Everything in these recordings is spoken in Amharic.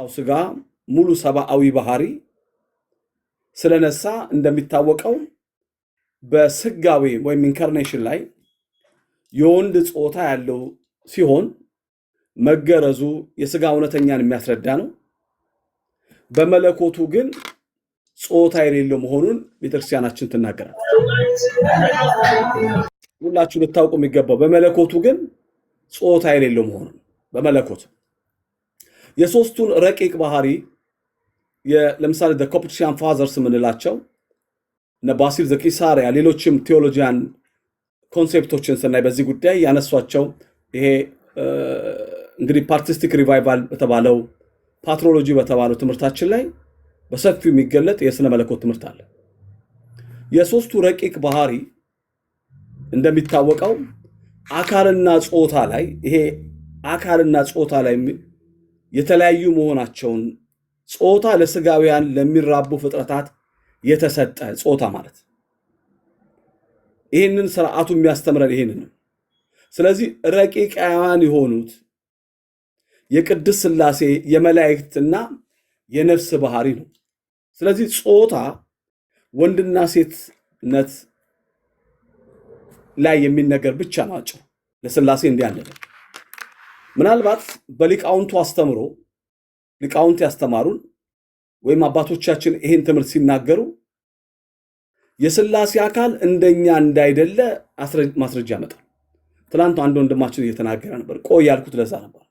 ስጋ ሙሉ ሰብአዊ ባህሪ ስለነሳ እንደሚታወቀው በስጋዊ ወይም ኢንካርኔሽን ላይ የወንድ ጾታ ያለው ሲሆን መገረዙ የስጋ እውነተኛን የሚያስረዳ ነው። በመለኮቱ ግን ጾታ የሌለው መሆኑን ቤተክርስቲያናችን ትናገራለች። ሁላችሁ ልታውቁ የሚገባው በመለኮቱ ግን ጾታ የሌለው መሆኑን በመለኮቱ የሶስቱን ረቂቅ ባህሪ ለምሳሌ the Coptician fathers ምንላቸው እነ ባሲል ዘቂሳሪያ ሌሎችም ቴዎሎጂያን ኮንሴፕቶችን ስናይ በዚህ ጉዳይ ያነሷቸው ይሄ እንግዲህ ፓርቲስቲክ ሪቫይቫል በተባለው ፓትሮሎጂ በተባለው ትምህርታችን ላይ በሰፊው የሚገለጥ የስነ መለኮት ትምህርት አለ። የሶስቱ ረቂቅ ባህሪ እንደሚታወቀው አካልና ጾታ ላይ ይሄ አካልና ጾታ ላይ የተለያዩ መሆናቸውን ጾታ ለስጋውያን ለሚራቡ ፍጥረታት የተሰጠ ጾታ ማለት ይሄንን ስርዓቱ የሚያስተምረን ይሄንን ነው። ስለዚህ ረቂቃውያን የሆኑት የቅድስት ሥላሴ የመላእክትና የነፍስ ባህሪ ነው። ስለዚህ ጾታ ወንድና ሴትነት ላይ የሚነገር ብቻ ናቸው ለሥላሴ እንዲያለለ ምናልባት በሊቃውንቱ አስተምሮ ሊቃውንት ያስተማሩን ወይም አባቶቻችን ይሄን ትምህርት ሲናገሩ የሥላሴ አካል እንደኛ እንዳይደለ ማስረጃ ያመጣል። ትናንት አንድ ወንድማችን እየተናገረ ነበር። ቆይ ያልኩት ለዛ ነበር።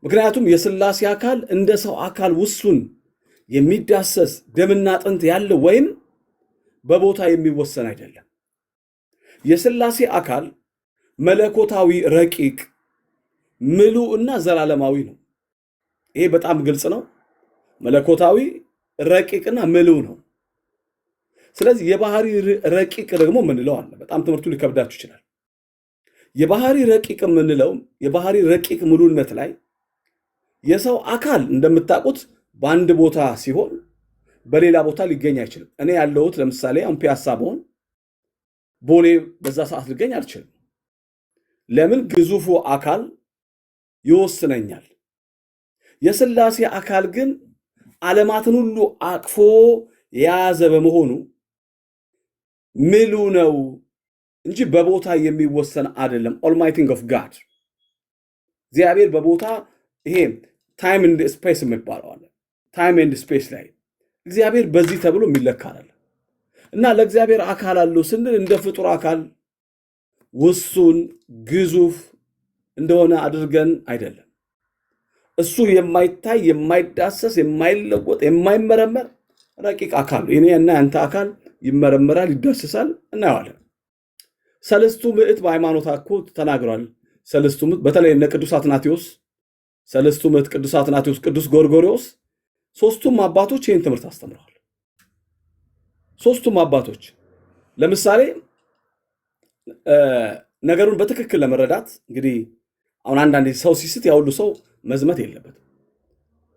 ምክንያቱም የሥላሴ አካል እንደ ሰው አካል ውሱን የሚዳሰስ ደምና አጥንት ያለው ወይም በቦታ የሚወሰን አይደለም። የሥላሴ አካል መለኮታዊ ረቂቅ ምሉዕና ዘላለማዊ ነው። ይሄ በጣም ግልጽ ነው። መለኮታዊ ረቂቅና ምሉዕ ነው። ስለዚህ የባህሪ ረቂቅ ደግሞ ምንለው አለ። በጣም ትምህርቱ ሊከብዳችሁ ይችላል። የባህሪ ረቂቅ ምንለው የባህሪ ረቂቅ ምሉዕነት ላይ የሰው አካል እንደምታውቁት በአንድ ቦታ ሲሆን በሌላ ቦታ ሊገኝ አይችልም። እኔ ያለሁት ለምሳሌ አሁን ፒያሳ ብሆን ቦሌ በዛ ሰዓት ልገኝ አልችልም። ለምን? ግዙፉ አካል ይወስነኛል። የሥላሴ አካል ግን ዓለማትን ሁሉ አቅፎ የያዘ በመሆኑ ምሉዕ ነው እንጂ በቦታ የሚወሰን አይደለም። ኦልማይቲንግ ኦፍ ጋድ እግዚአብሔር በቦታ ይሄ ታይም ኤንድ ስፔስ የሚባለው አለ። ታይም ኤንድ ስፔስ ላይ እግዚአብሔር በዚህ ተብሎ የሚለካል እና ለእግዚአብሔር አካል አለው ስንል እንደ ፍጡር አካል ውሱን ግዙፍ እንደሆነ አድርገን አይደለም። እሱ የማይታይ የማይዳሰስ የማይለወጥ የማይመረመር ረቂቅ አካል ነው። እኔና ያንተ አካል ይመረመራል፣ ይዳሰሳል፣ እናየዋለን። ሰለስቱ ምዕት በሃይማኖት እኮ ተናግሯል። ሰለስቱ ምዕት በተለይ እነ ቅዱስ አትናቴዎስ ሰለስቱ ምዕት ቅዱስ አትናቴዎስ፣ ቅዱስ ጎርጎርዮስ ሶስቱም አባቶች ይህን ትምህርት አስተምረዋል። ሶስቱም አባቶች ለምሳሌ ነገሩን በትክክል ለመረዳት እንግዲህ አሁን አንዳንድ ሰው ሲስት ያውሉ ሰው መዝመት የለበትም።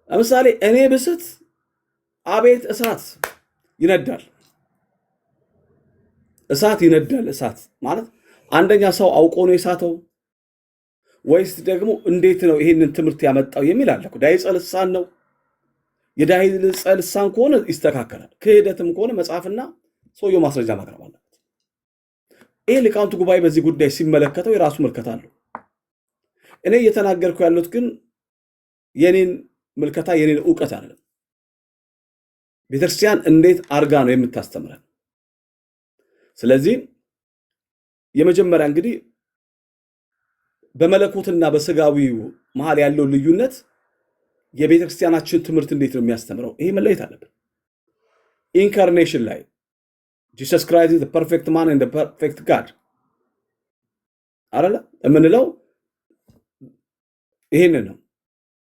ለምሳሌ እኔ ብስት አቤት እሳት ይነዳል። እሳት ይነዳል። እሳት ማለት አንደኛ ሰው አውቆ ነው የሳተው ወይስ ደግሞ እንዴት ነው ይሄንን ትምህርት ያመጣው የሚል አለ። ዳይጸ ልሳን ነው። የዳይጸ ልሳን ከሆነ ይስተካከላል። ክህደትም ከሆነ መጽሐፍና ሰውየው ማስረጃ ማቅረብ አለበት። ይሄ ሊቃውንቱ ጉባኤ በዚህ ጉዳይ ሲመለከተው የራሱ ምልከታ አለው። እኔ እየተናገርኩ ያሉት ግን የኔን ምልከታ የኔን ዕውቀት አይደለም። ቤተክርስቲያን እንዴት አርጋ ነው የምታስተምረን? ስለዚህ የመጀመሪያ እንግዲህ በመለኮትና በስጋዊው መሃል ያለው ልዩነት የቤተክርስቲያናችን ትምህርት እንዴት ነው የሚያስተምረው? ይሄ መለየት አለበት። ኢንካርኔሽን ላይ Jesus Christ is the perfect man and the perfect God አይደለ የምንለው ይሄንን ነው።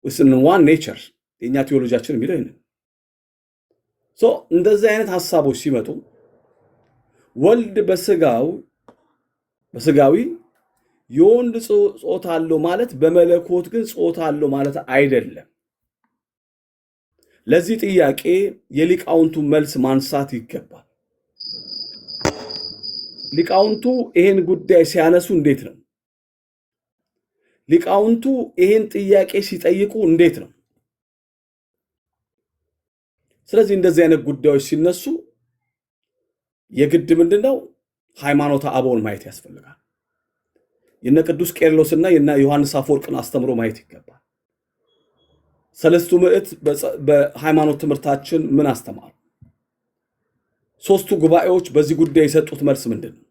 within one nature የኛ ቴዎሎጂያችን የሚለው ይሄንን እንደዚህ አይነት ሐሳቦች ሲመጡ ወልድ በስጋዊ የወንድ ጾታ አለው ማለት በመለኮት ግን ጾታ አለው ማለት አይደለም። ለዚህ ጥያቄ የሊቃውንቱ መልስ ማንሳት ይገባል። ሊቃውንቱ ይሄን ጉዳይ ሲያነሱ እንዴት ነው? ሊቃውንቱ ይሄን ጥያቄ ሲጠይቁ እንዴት ነው? ስለዚህ እንደዚህ አይነት ጉዳዮች ሲነሱ የግድ ምንድነው ሃይማኖተ አበውን ማየት ያስፈልጋል። የነ ቅዱስ ቄርሎስና የነ ዮሐንስ አፈወርቅን አስተምሮ ማየት ይገባል። ሰለስቱ ምዕት በሃይማኖት ትምህርታችን ምን አስተማሩ? ሶስቱ ጉባኤዎች በዚህ ጉዳይ የሰጡት መልስ ምንድነው?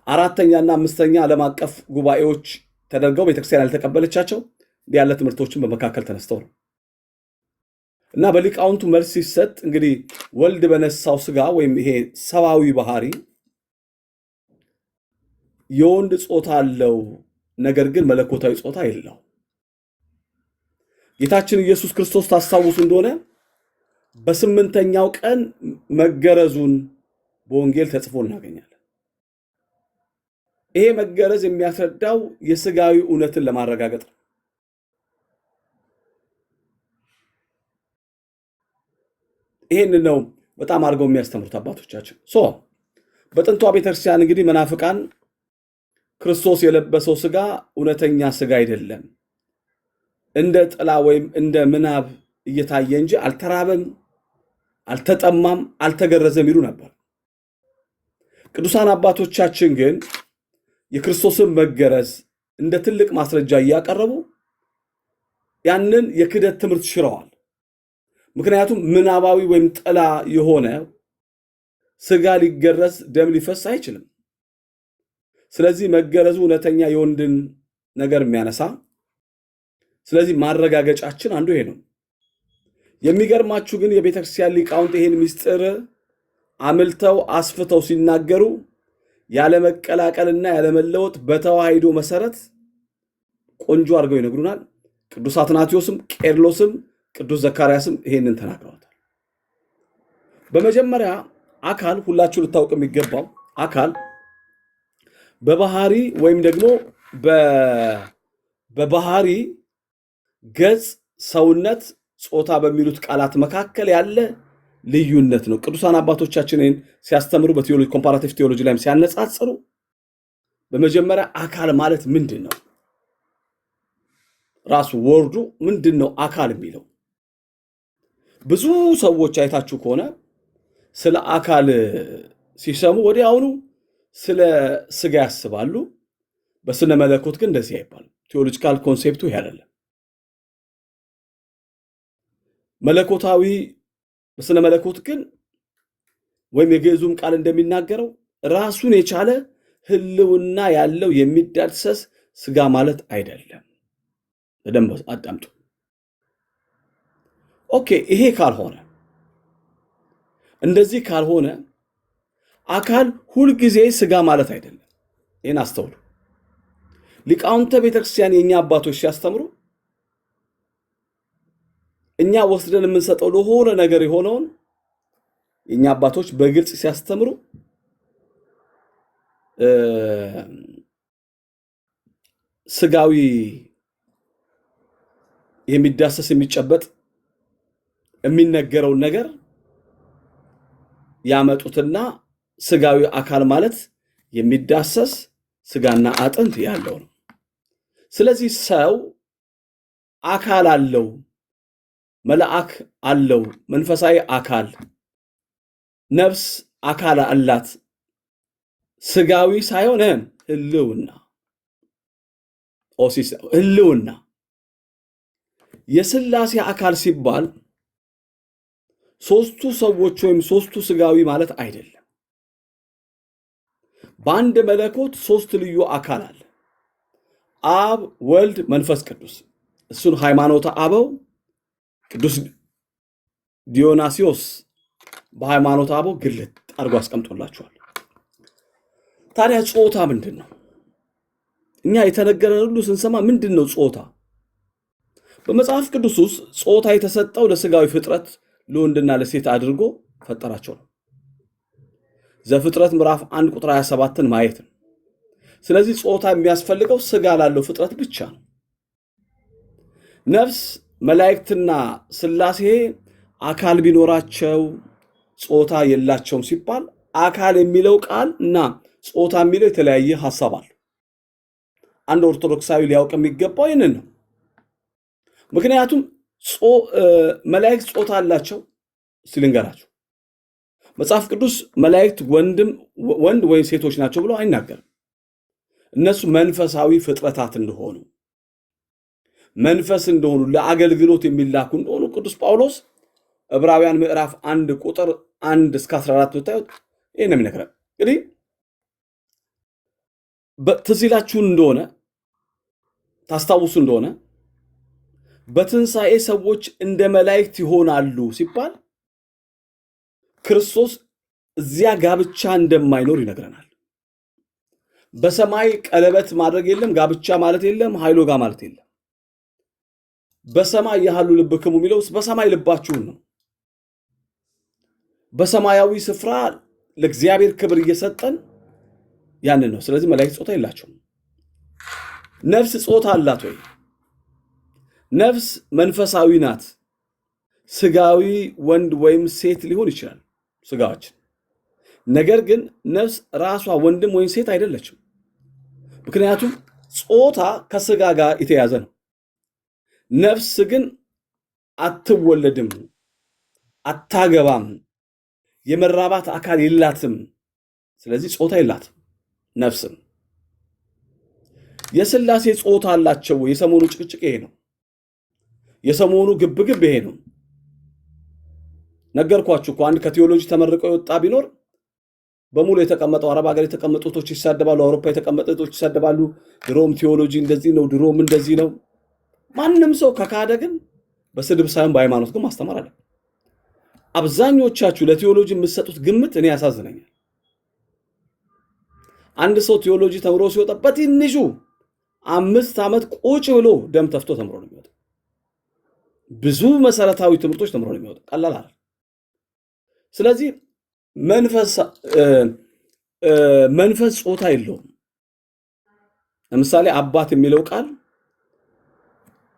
አራተኛና አምስተኛ ዓለም አቀፍ ጉባኤዎች ተደርገው ቤተክርስቲያን ያልተቀበለቻቸው ያለ ትምህርቶችን በመካከል ተነስተው ነው። እና በሊቃውንቱ መልስ ሲሰጥ እንግዲህ ወልድ በነሳው ስጋ ወይም ይሄ ሰብአዊ ባህሪ የወንድ ጾታ አለው፣ ነገር ግን መለኮታዊ ጾታ የለው። ጌታችን ኢየሱስ ክርስቶስ ታስታውሱ እንደሆነ በስምንተኛው ቀን መገረዙን በወንጌል ተጽፎ እናገኛለን። ይሄ መገረዝ የሚያስረዳው የስጋዊ እውነትን ለማረጋገጥ ነው። ይሄን ነው በጣም አድርገው የሚያስተምሩት አባቶቻችን። በጥንቷ ቤተክርስቲያን እንግዲህ መናፍቃን ክርስቶስ የለበሰው ስጋ እውነተኛ ስጋ አይደለም፣ እንደ ጥላ ወይም እንደ ምናብ እየታየ እንጂ አልተራበም፣ አልተጠማም፣ አልተገረዘም ይሉ ነበር። ቅዱሳን አባቶቻችን ግን የክርስቶስን መገረዝ እንደ ትልቅ ማስረጃ እያቀረቡ ያንን የክህደት ትምህርት ሽረዋል። ምክንያቱም ምናባዊ ወይም ጥላ የሆነ ስጋ ሊገረዝ ደም ሊፈስ አይችልም። ስለዚህ መገረዙ እውነተኛ የወንድን ነገር የሚያነሳ፣ ስለዚህ ማረጋገጫችን አንዱ ይሄ ነው። የሚገርማችሁ ግን የቤተክርስቲያን ሊቃውንት ይሄን ምስጢር አምልተው አስፍተው ሲናገሩ ያለ መቀላቀልና ያለ መለወጥ በተዋሂዶ መሰረት ቆንጆ አድርገው ይነግሩናል። ቅዱስ አትናቴዎስም ቄርሎስም ቅዱስ ዘካርያስም ይሄንን ተናግረዋል። በመጀመሪያ አካል ሁላችሁ ልታውቁ የሚገባው አካል በባህሪ ወይም ደግሞ በባህሪ ገጽ፣ ሰውነት፣ ጾታ በሚሉት ቃላት መካከል ያለ ልዩነት ነው። ቅዱሳን አባቶቻችንን ሲያስተምሩ በቲዮሎጂ ኮምፓራቲቭ ቲዮሎጂ ላይም ሲያነጻጽሩ በመጀመሪያ አካል ማለት ምንድነው? ራሱ ወርዱ ምንድነው አካል የሚለው? ብዙ ሰዎች አይታችሁ ከሆነ ስለ አካል ሲሰሙ ወዲያውኑ ስለ ስጋ ያስባሉ። በስነ መለኮት ግን እንደዚህ አይባልም። ቲዮሎጂካል ኮንሴፕቱ ይሄ አይደለም። መለኮታዊ በስነ መለኮት ግን ወይም የግዕዙም ቃል እንደሚናገረው ራሱን የቻለ ህልውና ያለው የሚዳሰስ ስጋ ማለት አይደለም። በደንብ አዳምጡ። ኦኬ፣ ይሄ ካልሆነ እንደዚህ ካልሆነ አካል ሁል ጊዜ ስጋ ማለት አይደለም። ይሄን አስተውሉ። ሊቃውንተ ቤተክርስቲያን የኛ አባቶች ሲያስተምሩ እኛ ወስደን የምንሰጠው ለሆነ ነገር የሆነውን የኛ አባቶች በግልጽ ሲያስተምሩ ስጋዊ የሚዳሰስ የሚጨበጥ የሚነገረውን ነገር ያመጡትና ስጋዊ አካል ማለት የሚዳሰስ ስጋና አጥንት ያለው ነው። ስለዚህ ሰው አካል አለው፣ መልአክ አለው፣ መንፈሳዊ አካል፣ ነፍስ አካል አላት። ስጋዊ ሳይሆን ህልውና ህልውና የሥላሴ አካል ሲባል ሶስቱ ሰዎች ወይም ሶስቱ ስጋዊ ማለት አይደለም። በአንድ መለኮት ሶስት ልዩ አካል አለ። አብ፣ ወልድ፣ መንፈስ ቅዱስ። እሱን ሃይማኖተ አበው ቅዱስ ዲዮናሲዮስ በሃይማኖተ አበው ግልጥ አድርጎ አስቀምጦላችኋል። ታዲያ ጾታ ምንድነው? እኛ የተነገረን ሁሉ ስንሰማ ምንድነው ጾታ? በመጽሐፍ ቅዱስ ውስጥ ጾታ የተሰጠው ለስጋዊ ፍጥረት ለወንድና ለሴት አድርጎ ፈጠራቸው ነው። ዘፍጥረት ምዕራፍ 1 ቁጥር 27ን ማየት ነው። ስለዚህ ጾታ የሚያስፈልገው ስጋ ላለው ፍጥረት ብቻ ነው። ነፍስ፣ መላእክትና ሥላሴ አካል ቢኖራቸው ጾታ የላቸውም ሲባል አካል የሚለው ቃል እና ጾታ የሚለው የተለያየ ሐሳብ አለ። አንድ ኦርቶዶክሳዊ ሊያውቅ የሚገባው ይህንን ነው። ምክንያቱም መላእክት ጾታ አላቸው፣ ሲልንገራችሁ መጽሐፍ ቅዱስ መላእክት ወንድ ወይም ሴቶች ናቸው ብሎ አይናገርም። እነሱ መንፈሳዊ ፍጥረታት እንደሆኑ መንፈስ እንደሆኑ ለአገልግሎት የሚላኩ እንደሆኑ ቅዱስ ጳውሎስ ዕብራውያን ምዕራፍ 1 ቁጥር 1 እስከ 14 ብታዩት ይሄን ነው የሚነግረን። እንግዲህ ትዝ ይላችሁ እንደሆነ ታስታውሱ እንደሆነ በትንሣኤ ሰዎች እንደ መላእክት ይሆናሉ ሲባል ክርስቶስ እዚያ ጋብቻ እንደማይኖር ይነግረናል። በሰማይ ቀለበት ማድረግ የለም፣ ጋብቻ ማለት የለም፣ ሃይሎጋ ማለት የለም። በሰማይ ያሉ ልብክሙ የሚለው በሰማይ ልባችሁን ነው። በሰማያዊ ስፍራ ለእግዚአብሔር ክብር እየሰጠን ያንን ነው። ስለዚህ መላእክት ጾታ የላቸውም። ነፍስ ጾታ አላት ወይ? ነፍስ መንፈሳዊ ናት። ስጋዊ ወንድ ወይም ሴት ሊሆን ይችላል ስጋችን። ነገር ግን ነፍስ ራሷ ወንድም ወይም ሴት አይደለችም። ምክንያቱም ጾታ ከስጋ ጋር የተያዘ ነው። ነፍስ ግን አትወለድም፣ አታገባም፣ የመራባት አካል የላትም። ስለዚህ ጾታ የላትም ነፍስም። የሥላሴ ጾታ አላቸው። የሰሞኑ ጭቅጭቅ ይሄ ነው። የሰሞኑ ግብግብ ይሄ ነው። ነገርኳችሁ እኮ አንድ ከቴዎሎጂ ተመርቀው የወጣ ቢኖር በሙሉ የተቀመጠው አረብ ሀገር የተቀመጡ ቶች ይሳደባሉ፣ አውሮፓ የተቀመጡ ቶች ይሳደባሉ። ድሮም ቴዎሎጂ እንደዚህ ነው፣ ድሮም እንደዚህ ነው። ማንም ሰው ከካደ ግን በስድብ ሳይሆን በሃይማኖት ግን ማስተማር አለ። አብዛኞቻችሁ ለቴዎሎጂ የምትሰጡት ግምት እኔ ያሳዝነኛል። አንድ ሰው ቴዎሎጂ ተምሮ ሲወጣ በትንሹ 5 ዓመት ቁጭ ብሎ ደም ተፍቶ ተምሮ ነው የሚወጣው። ብዙ መሰረታዊ ትምህርቶች ተምሮ ነው የሚወጣው። ቀላል አይደል። ስለዚህ መንፈስ ጾታ የለውም። ለምሳሌ አባት የሚለው ቃል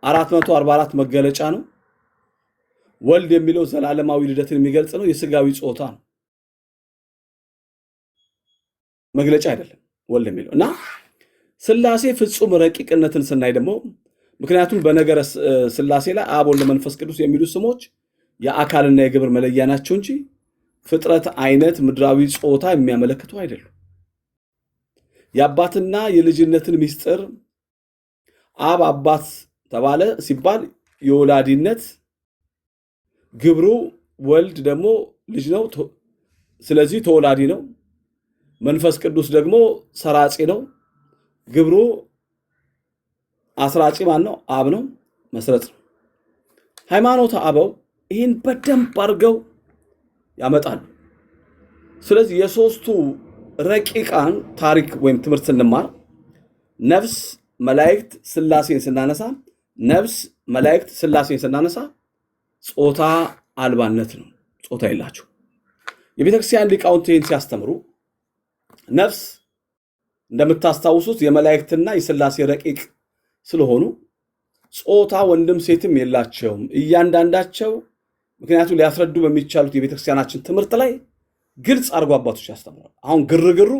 444 መገለጫ ነው። ወልድ የሚለው ዘላለማዊ ልደትን የሚገልጽ ነው። የስጋዊ ጾታ ነው፣ መግለጫ አይደለም ወልድ የሚለው እና ሥላሴ ፍጹም ረቂቅነትን ስናይ ደግሞ ምክንያቱም በነገረ ሥላሴ ላይ አብ ወልድ መንፈስ ቅዱስ የሚሉ ስሞች የአካልና የግብር መለያ ናቸው እንጂ ፍጥረት አይነት ምድራዊ ጾታ የሚያመለክቱ አይደሉም። የአባትና የልጅነትን ምስጢር አብ አባት ተባለ ሲባል የወላዲነት ግብሩ ወልድ ደግሞ ልጅ ነው። ስለዚህ ተወላዲ ነው። መንፈስ ቅዱስ ደግሞ ሰራጺ ነው። ግብሩ አስራጺ ማን ነው? አብ ነው፣ መስረጽ ነው። ሃይማኖተ አበው ይህን በደንብ አድርገው ያመጣሉ። ስለዚህ የሶስቱ ረቂቃን ታሪክ ወይም ትምህርት ስንማር ነፍስ መላእክት ሥላሴን ስናነሳ ጾታ አልባነት ነው። ጾታ የላቸው። የቤተክርስቲያን ሊቃውንት ይህን ሲያስተምሩ ነፍስ እንደምታስታውሱት የመላእክትና የሥላሴ ረቂቅ ስለሆኑ ጾታ ወንድም ሴትም የላቸውም። እያንዳንዳቸው ምክንያቱም ሊያስረዱ በሚቻሉት የቤተክርስቲያናችን ትምህርት ላይ ግልጽ አድርጎ አባቶች ያስተምራሉ። አሁን ግርግሩ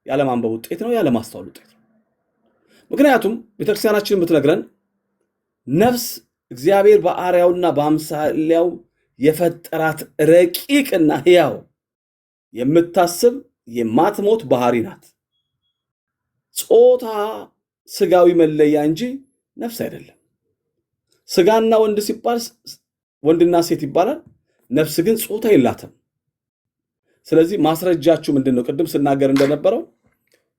ያለማንበብ ውጤት ነው፣ ያለማስተዋል ውጤት ነው። ምክንያቱም ቤተክርስቲያናችን የምትነግረን ነፍስ እግዚአብሔር በአርአያውና በአምሳያው የፈጠራት ረቂቅና ሕያው የምታስብ የማትሞት ባህሪ ናት። ጾታ ስጋዊ መለያ እንጂ ነፍስ አይደለም። ስጋና ወንድ ሲባል ወንድና ሴት ይባላል። ነፍስ ግን ጾታ የላትም። ስለዚህ ማስረጃችሁ ምንድነው? ቅድም ስናገር እንደነበረው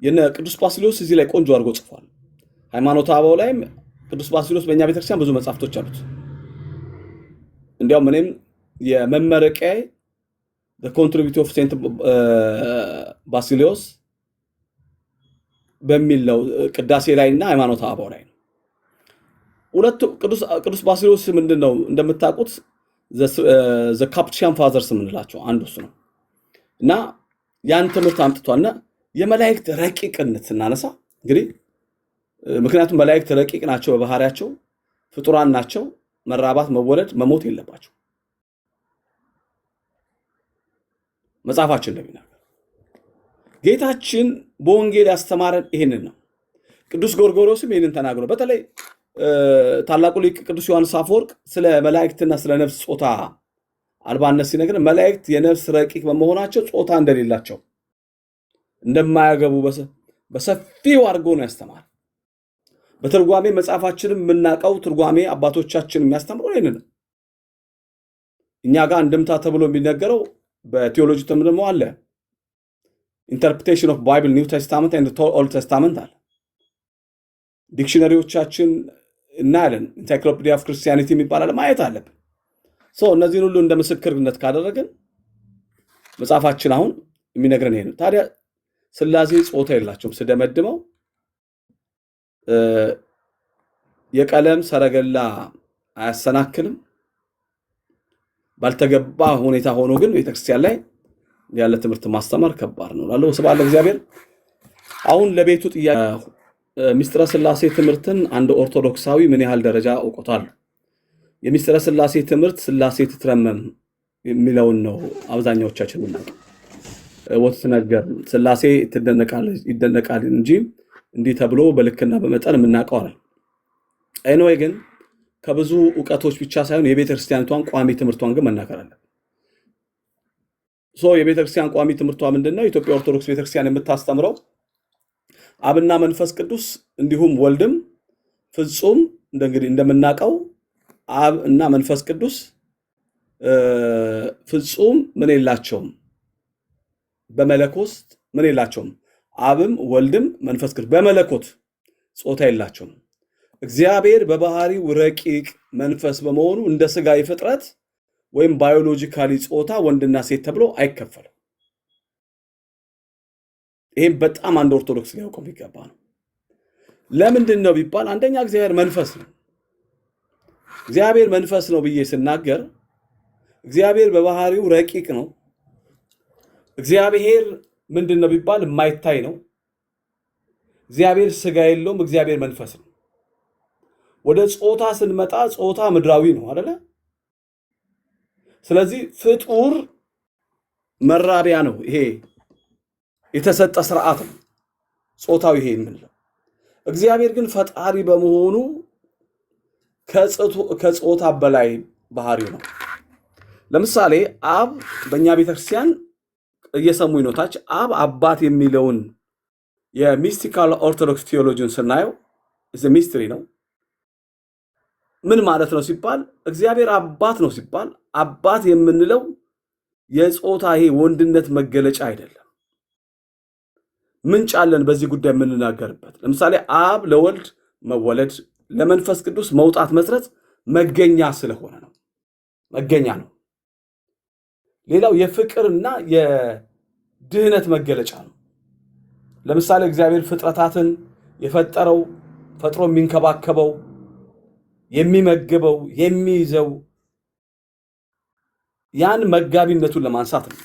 የነ ቅዱስ ባስልዮስ እዚህ ላይ ቆንጆ አድርጎ ጽፏል። ሃይማኖተ አበው ላይም ቅዱስ ባስልዮስ በእኛ ቤተክርስቲያን ብዙ መጻሕፍቶች አሉት። እንዲያውም እኔም የመመረቂያዬ the contribution of Saint ባስልዮስ በሚለው ቅዳሴ ላይና ሃይማኖተ አበው ላይ ነው። ሁለቱ ቅዱስ ባስልዮስ ምንድነው እንደምታውቁት the Capuchin fathers የምንላቸው አንዱ እሱ ነው እና ያን ትምህርት አምጥቷልና የመላእክት ረቂቅነት ስናነሳ እንግዲህ ምክንያቱም መላእክት ረቂቅ ናቸው፣ በባህሪያቸው ፍጡራን ናቸው። መራባት፣ መወለድ፣ መሞት የለባቸው። መጽሐፋችን እንደሚናገር ጌታችን በወንጌል ያስተማረን ይሄንን ነው። ቅዱስ ጎርጎርዮስም ይሄንን ተናግሮ በተለይ ታላቁ ሊቅ ቅዱስ ዮሐንስ አፈወርቅ ስለ መላእክትና ስለ ነፍስ ጾታ አልባነት ሲነግር መላእክት የነፍስ ረቂቅ በመሆናቸው ጾታ እንደሌላቸው እንደማያገቡ በሰፊው አድርጎ ነው ያስተማር። በትርጓሜ መጽሐፋችንም የምናውቀው ትርጓሜ አባቶቻችን የሚያስተምረው ይሄንን ነው። እኛ ጋር እንደምታ ተብሎ የሚነገረው በቴዎሎጂ ተምረሞ አለ ኢንተርፕሬቴሽን ኦፍ ባይብል ኒው ቴስታመንት ኤንድ ኦልድ ቴስታመንት አለ። ዲክሽነሪዎቻችን እናያለን። ኢንሳይክሎፒዲያ ኦፍ ክርስቲያኒቲ የሚባል ማየት አለብን። እነዚህን ሁሉ እንደ ምስክርነት ካደረግን መጽሐፋችን አሁን የሚነግረን ይሄ ነው። ታዲያ ሥላሴ ጾታ የላቸውም ስደመድመው የቀለም ሰረገላ አያሰናክልም። ባልተገባ ሁኔታ ሆኖ ግን ቤተክርስቲያን ላይ ያለ ትምህርት ማስተማር ከባድ ነው ላለው ስብሐት ለእግዚአብሔር። አሁን ለቤቱ ጥያቄ ሚስጥረ ሥላሴ ትምህርትን አንድ ኦርቶዶክሳዊ ምን ያህል ደረጃ አውቆታል? የሚስጥረ ሥላሴ ትምህርት ሥላሴ ትትረመም የሚለውን ነው አብዛኛዎቻችን እናውቅ። ወትነገር ሥላሴ ይደነቃል እንጂ እንዲህ ተብሎ በልክና በመጠን የምናውቀው አይደል። ኤኒዌይ ግን ከብዙ ዕውቀቶች ብቻ ሳይሆን የቤተክርስቲያኒቷን ቋሚ ትምህርቷን ግን መናገር አለ። የቤተክርስቲያን ቋሚ ትምህርቷ ምንድነው? ኢትዮጵያ ኦርቶዶክስ ቤተክርስቲያን የምታስተምረው አብና መንፈስ ቅዱስ እንዲሁም ወልድም ፍጹም እንግዲህ እንደምናውቀው አብ እና መንፈስ ቅዱስ ፍጹም ምን የላቸውም፣ በመለኮት ምን የላቸውም። አብም ወልድም መንፈስ ቅዱስ በመለኮት ጾታ የላቸውም። እግዚአብሔር በባህሪው ረቂቅ መንፈስ በመሆኑ እንደ ሥጋዊ ፍጥረት ወይም ባዮሎጂካሊ ጾታ ወንድና ሴት ተብሎ አይከፈልም። ይሄም በጣም አንድ ኦርቶዶክስ ሊያውቀው የሚገባ ነው። ለምንድን ነው ቢባል አንደኛ እግዚአብሔር መንፈስ ነው። እግዚአብሔር መንፈስ ነው ብዬ ስናገር እግዚአብሔር በባህሪው ረቂቅ ነው። እግዚአብሔር ምንድን ነው ቢባል የማይታይ ነው። እግዚአብሔር ሥጋ የለውም። እግዚአብሔር መንፈስ ነው። ወደ ጾታ ስንመጣ ጾታ ምድራዊ ነው አይደለ? ስለዚህ ፍጡር መራቢያ ነው። ይሄ የተሰጠ ስርዓት ነው ጾታው ይሄ የምንለው። እግዚአብሔር ግን ፈጣሪ በመሆኑ ከጾታ በላይ ባህሪው ነው። ለምሳሌ አብ በእኛ ቤተክርስቲያን እየሰሙኝ ነው ታች አብ አባት የሚለውን የሚስቲካል ኦርቶዶክስ ቴዎሎጂን ስናየው ሚስትሪ ነው። ምን ማለት ነው ሲባል እግዚአብሔር አባት ነው ሲባል አባት የምንለው የጾታ ይሄ ወንድነት መገለጫ አይደለም። ምንጭ አለን በዚህ ጉዳይ የምንናገርበት። ለምሳሌ አብ ለወልድ መወለድ ለመንፈስ ቅዱስ መውጣት መስረት መገኛ ስለሆነ ነው። መገኛ ነው። ሌላው የፍቅርና የድህነት መገለጫ ነው። ለምሳሌ እግዚአብሔር ፍጥረታትን የፈጠረው ፈጥሮ የሚንከባከበው የሚመግበው የሚይዘው ያን መጋቢነቱን ለማንሳት ነው።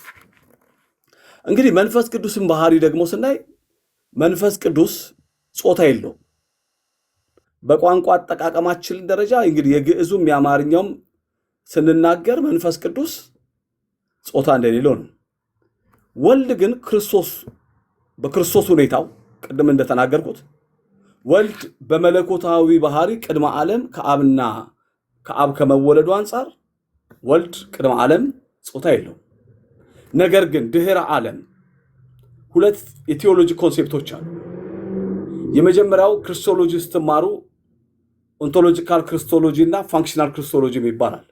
እንግዲህ መንፈስ ቅዱስን ባህሪ ደግሞ ስናይ መንፈስ ቅዱስ ጾታ የለውም። በቋንቋ አጠቃቀማችን ደረጃ እንግዲህ የግዕዙም የአማርኛውም ስንናገር መንፈስ ቅዱስ ጾታ እንደሌለው ነው። ወልድ ግን በክርስቶስ ሁኔታው ቅድም እንደተናገርኩት ወልድ በመለኮታዊ ባህሪ ቅድመ ዓለም ከአብ ከመወለዱ አንፃር ወልድ ቅድመ ዓለም ጾታ የለውም። ነገር ግን ድህረ ዓለም ሁለት የቴዎሎጂ ኮንሴፕቶች አሉ። የመጀመሪያው ክርስቶሎጂ ስትማሩ ኦንቶሎጂካል ክርስቶሎጂ እና ፋንክሽናል ክርስቶሎጂ ይባላል።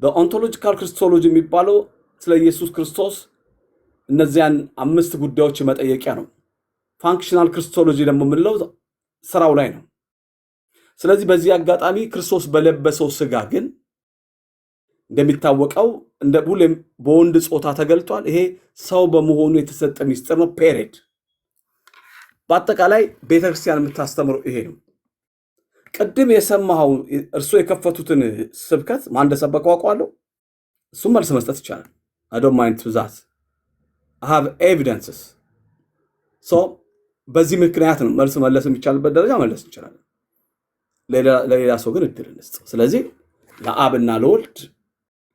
በኦንቶሎጂካል ክርስቶሎጂ የሚባለው ስለ ኢየሱስ ክርስቶስ እነዚያን 5 ጉዳዮች መጠየቂያ ነው። ፋንክሽናል ክርስቶሎጂ ደግሞ የምንለው ስራው ላይ ነው። ስለዚህ በዚህ አጋጣሚ ክርስቶስ በለበሰው ሥጋ ግን እንደሚታወቀው እንደ ሁሌም በወንድ ጾታ ተገልጧል። ይሄ ሰው በመሆኑ የተሰጠ ሚስጥር ነው። ፔሬድ በአጠቃላይ ቤተክርስቲያን የምታስተምረው ይሄ ነው። ቅድም የሰማው እርሱ የከፈቱትን ስብከት ማን እንደሰበከው አውቀዋለሁ። እሱም መልስ መስጠት ይቻላል። I don't mind to that. I have evidences. በዚህ ምክንያት ነው መልስ መለስ የሚቻልበት ደረጃ መለስ እንችላለን። ለሌላ ሰው ግን እድል እንስጥ። ስለዚህ ለአብና ለወልድ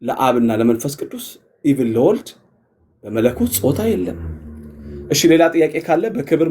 ለአብና ለመንፈስ ቅዱስ ኢቭን ለወልድ በመለኮት ጾታ የለም። እሺ ሌላ ጥያቄ ካለ በክብር